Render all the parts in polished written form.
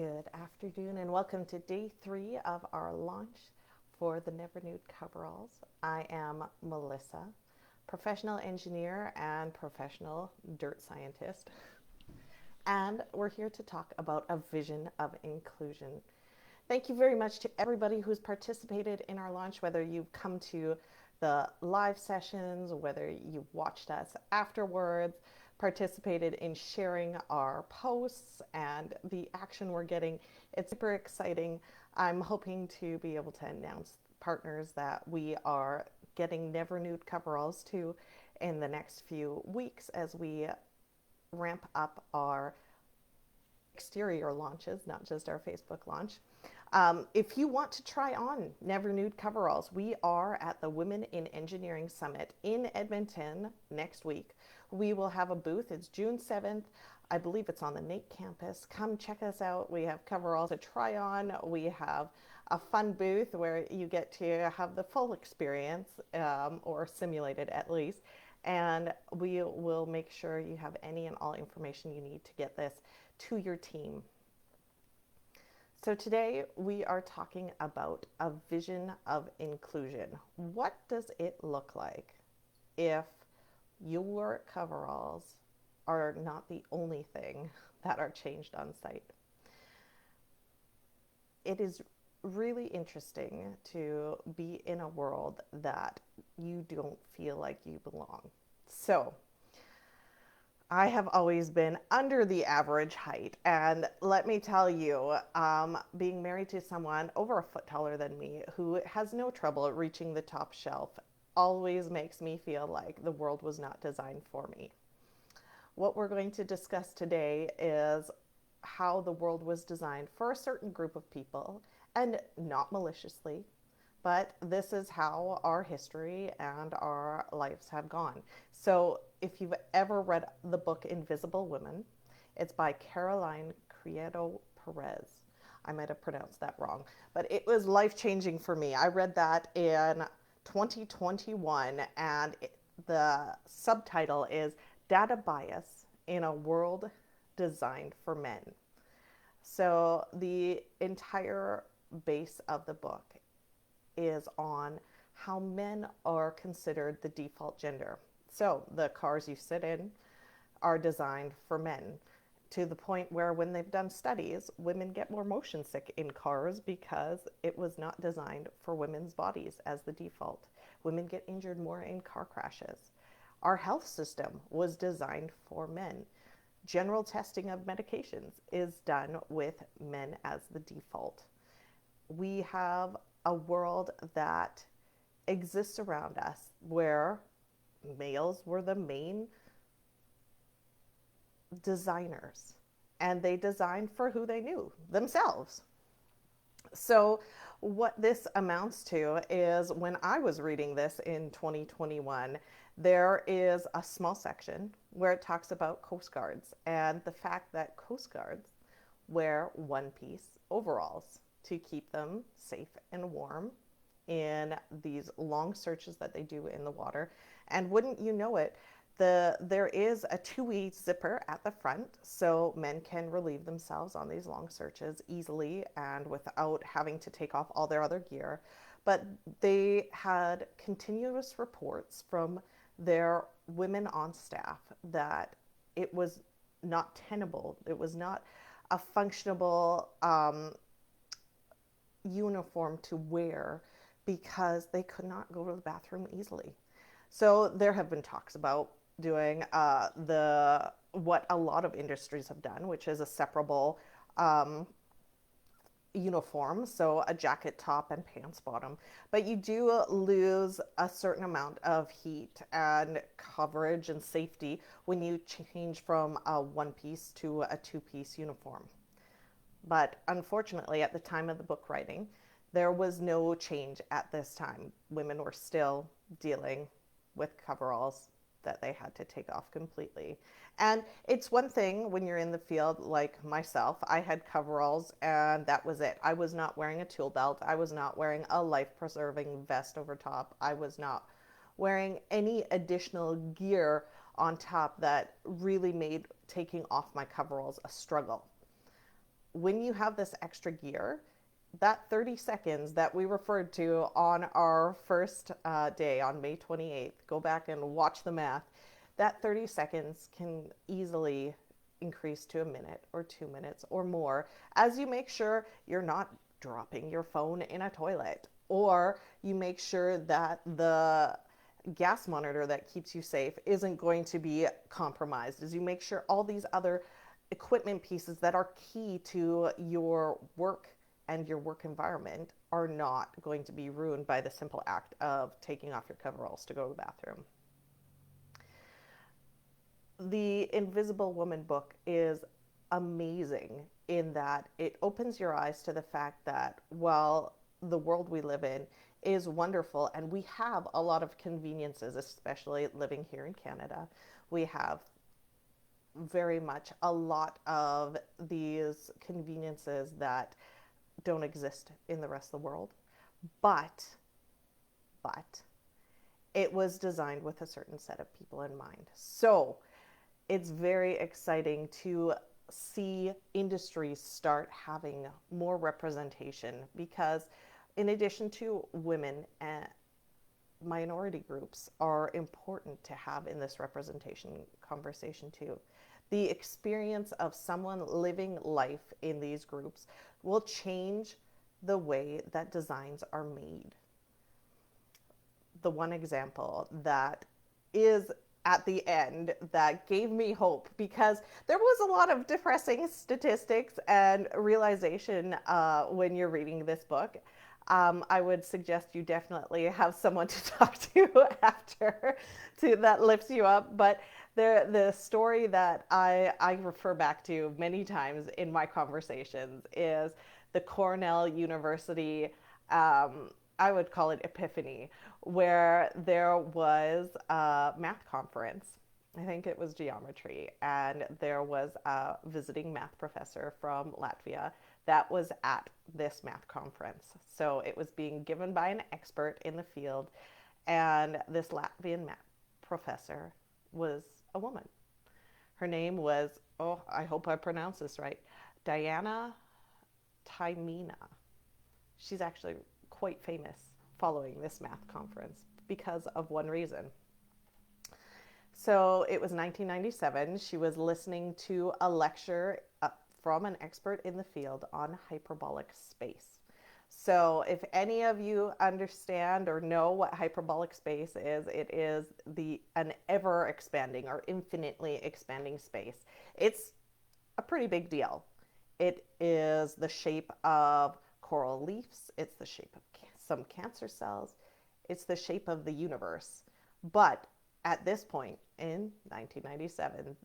Good afternoon and welcome to day 3 of our launch for the NeverNude Coveralls. I am Melissa, professional engineer and professional dirt scientist, and we're here to talk about a vision of inclusion. Thank you very much to everybody who's participated in our launch, whether you've come to the live sessions, whether you watched us afterwards, participated in sharing our posts and the action we're getting. It's super exciting. I'm hoping to be able to announce partners that we are getting NeverNude Coveralls to in the next few weeks as we ramp up our exterior launches, not just our Facebook launch. If you want to try on NeverNude Coveralls, we are at the Women in Engineering Summit in Edmonton next week. We will have a booth. It's June 7th. I believe it's on the NAIT campus. Come check us out. We have coveralls to try on. We have a fun booth where you get to have the full experience, or simulated at least. And we will make sure you have any and all information you need to get this to your team. So today we are talking about a vision of inclusion. What does it look like if your coveralls are not the only thing that are changed on site? It is really interesting to be in a world that you don't feel like you belong. So I have always been under the average height, and let me tell you, being married to someone over a foot taller than me who has no trouble reaching the top shelf always makes me feel like the world was not designed for me. What we're going to discuss today is how the world was designed for a certain group of people, and not maliciously, but this is how our history and our lives have gone. So if you've ever read the book Invisible Women, it's by Caroline Criado Perez. I might have pronounced that wrong, but it was life-changing for me. I read that in 2021, and the subtitle is Data Bias in a World Designed for Men. So the entire base of the book is on how men are considered the default gender. So the cars you sit in are designed for men, to the point where when they've done studies, women get more motion sick in cars because it was not designed for women's bodies as the default. Women get injured more in car crashes. Our health system was designed for men. General testing of medications is done with men as the default. We have a world that exists around us where males were the main designers, and they designed for who they knew, themselves. So what this amounts to is, when I was reading this in 2021, there is a small section where it talks about Coast Guards and the fact that Coast Guards wear one-piece overalls to keep them safe and warm in these long searches that they do in the water. And wouldn't you know it, there is a two-way zipper at the front, so men can relieve themselves on these long searches easily and without having to take off all their other gear. But they had continuous reports from their women on staff that it was not tenable. It was not a functionable uniform to wear because they could not go to the bathroom easily. So there have been talks about doing what a lot of industries have done, which is a separable uniform, so a jacket top and pants bottom. But you do lose a certain amount of heat and coverage and safety when you change from a one-piece to a two-piece uniform. But unfortunately, at the time of the book writing, there was no change at this time. Women were still dealing with coveralls that they had to take off completely. And it's one thing when you're in the field like myself. I had coveralls and that was it. I was not wearing a tool belt. I was not wearing a life-preserving vest over top. I was not wearing any additional gear on top that really made taking off my coveralls a struggle. when you have this extra gear, that 30 seconds that we referred to on our first day on May 28th, go back and watch the math. That 30 seconds can easily increase to a minute or 2 minutes or more as you make sure you're not dropping your phone in a toilet, or you make sure that the gas monitor that keeps you safe isn't going to be compromised, as you make sure all these other equipment pieces that are key to your work and your work environment are not going to be ruined by the simple act of taking off your coveralls to go to the bathroom. The Invisible Woman book is amazing in that it opens your eyes to the fact that while the world we live in is wonderful and we have a lot of conveniences, especially living here in Canada, we have very much a lot of these conveniences that don't exist in the rest of the world. But it was designed with a certain set of people in mind. So it's very exciting to see industries start having more representation, because in addition to women, minority groups are important to have in this representation conversation too. The experience of someone living life in these groups will change the way that designs are made. The one example that is at the end that gave me hope, because there was a lot of depressing statistics and realization when you're reading this book. I would suggest you definitely have someone to talk to after that lifts you up. But the story that I refer back to many times in my conversations is the Cornell University, I would call it epiphany, where there was a math conference. I think it was geometry, and there was a visiting math professor from Latvia that was at this math conference. So it was being given by an expert in the field, and this Latvian math professor was a woman. Her name was, oh, I hope I pronounce this right, Diana Taimina. She's actually quite famous following this math conference because of one reason. So it was 1997. She was listening to a lecture from an expert in the field on hyperbolic space. So if any of you understand or know what hyperbolic space is, it is an ever expanding or infinitely expanding space. It's a pretty big deal. It is the shape of coral reefs. It's the shape of some cancer cells. It's the shape of the universe. But at this point in 1997,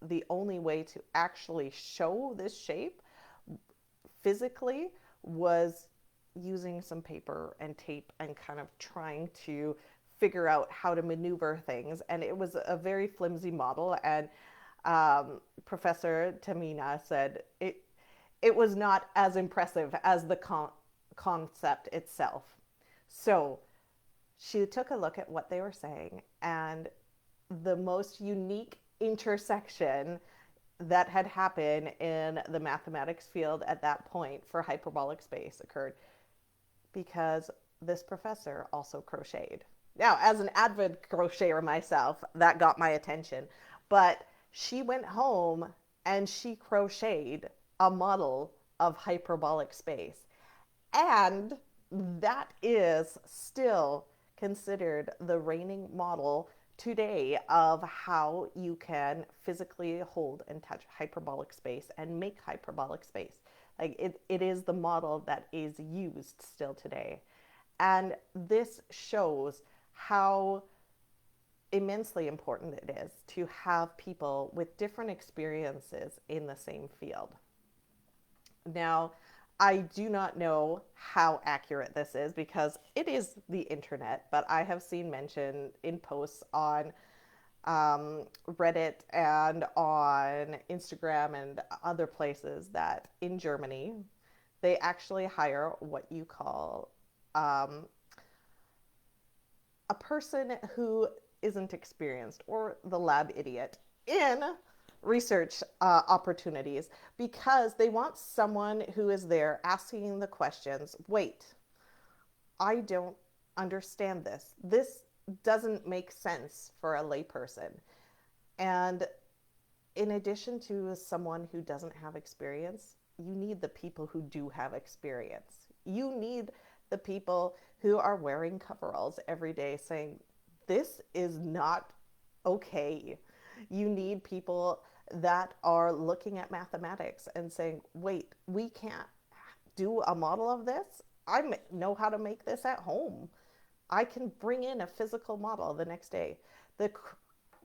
the only way to actually show this shape physically was using some paper and tape and kind of trying to figure out how to maneuver things. And it was a very flimsy model. And Professor Tamina said it was not as impressive as the concept itself. So she took a look at what they were saying, and the most unique intersection that had happened in the mathematics field at that point for hyperbolic space occurred because this professor also crocheted. Now, as an avid crocheter myself, that got my attention, but she went home and she crocheted a model of hyperbolic space. And that is still considered the reigning model today of how you can physically hold and touch hyperbolic space and make hyperbolic space. Like it is the model that is used still today. And this shows how immensely important it is to have people with different experiences in the same field. Now, I do not know how accurate this is because it is the internet, but I have seen mention in posts on Reddit and on Instagram and other places that in Germany, they actually hire what you call a person who isn't experienced, or the lab idiot, in research opportunities, because they want someone who is there asking the questions. Wait, I don't understand this. This doesn't make sense for a layperson. And in addition to someone who doesn't have experience, you need the people who do have experience. You need the people who are wearing coveralls every day saying, this is not okay. You need people that are looking at mathematics and saying, wait, we can't do a model of this. I know how to make this at home. I can bring in a physical model the next day. The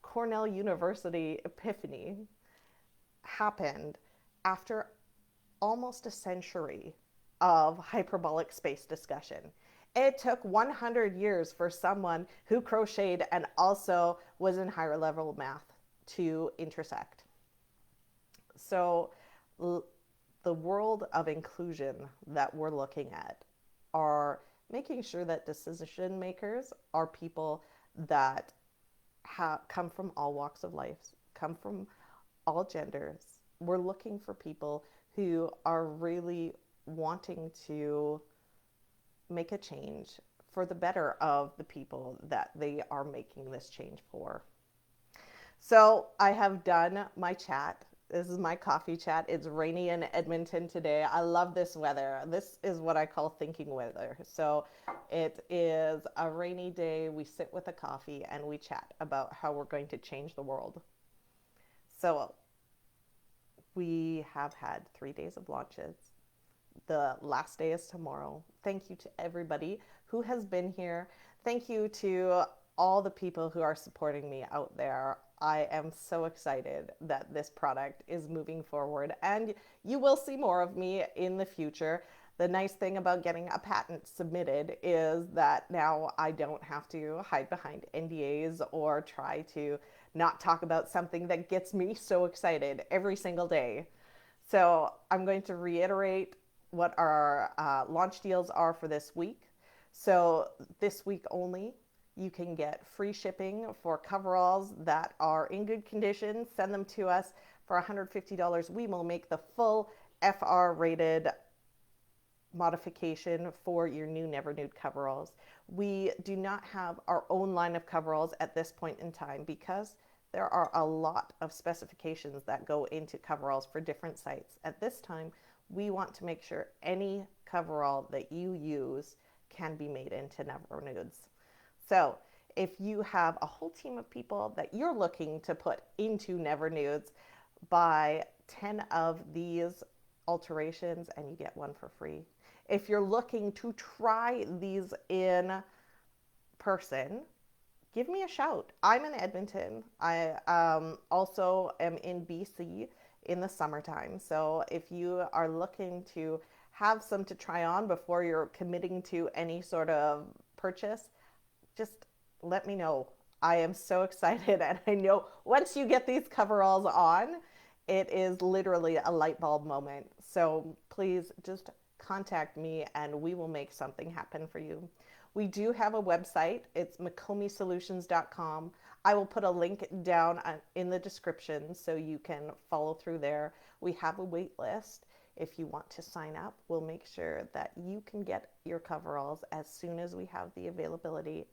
Cornell University epiphany happened after almost a century of hyperbolic space discussion. It took 100 years for someone who crocheted and also was in higher level math to intersect. So the world of inclusion that we're looking at are making sure that decision makers are people that come from all walks of life, come from all genders. We're looking for people who are really wanting to make a change for the better of the people that they are making this change for. So I have done my chat. This is my coffee chat. It's rainy in Edmonton today. I love this weather. This is what I call thinking weather. So it is a rainy day. We sit with a coffee and we chat about how we're going to change the world. So we have had 3 days of launches. The last day is tomorrow. Thank you to everybody who has been here. Thank you to all the people who are supporting me out there. I am so excited that this product is moving forward, and you will see more of me in the future. The nice thing about getting a patent submitted is that now I don't have to hide behind NDAs or try to not talk about something that gets me so excited every single day. So I'm going to reiterate what our launch deals are for this week. So this week only, you can get free shipping for coveralls that are in good condition. Send them to us for $150. We will make the full FR rated modification for your new NeverNude coveralls. We do not have our own line of coveralls at this point in time because there are a lot of specifications that go into coveralls for different sites. At this time, we want to make sure any coverall that you use can be made into NeverNudes. So if you have a whole team of people that you're looking to put into NeverNudes, buy 10 of these alterations and you get one for free. If you're looking to try these in person, give me a shout. I'm in Edmonton. I also am in BC in the summertime. So if you are looking to have some to try on before you're committing to any sort of purchase, just let me know. I am so excited, and I know once you get these coveralls on, it is literally a light bulb moment. So please just contact me and we will make something happen for you. We do have a website. It's makomisolutions.com. I will put a link down in the description so you can follow through there. We have a wait list. If you want to sign up, we'll make sure that you can get your coveralls as soon as we have the availability.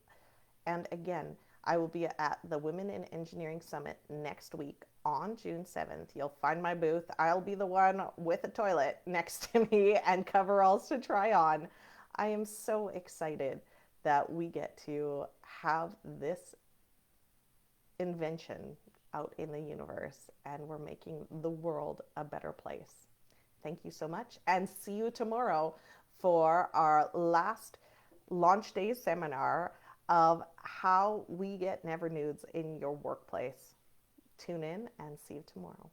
And again, I will be at the Women in Engineering Summit next week on June 7th. You'll find my booth. I'll be the one with a toilet next to me and coveralls to try on. I am so excited that we get to have this invention out in the universe, and we're making the world a better place. Thank you so much, and see you tomorrow for our last launch day seminar of how we get NeverNudes in your workplace. Tune in and see you tomorrow.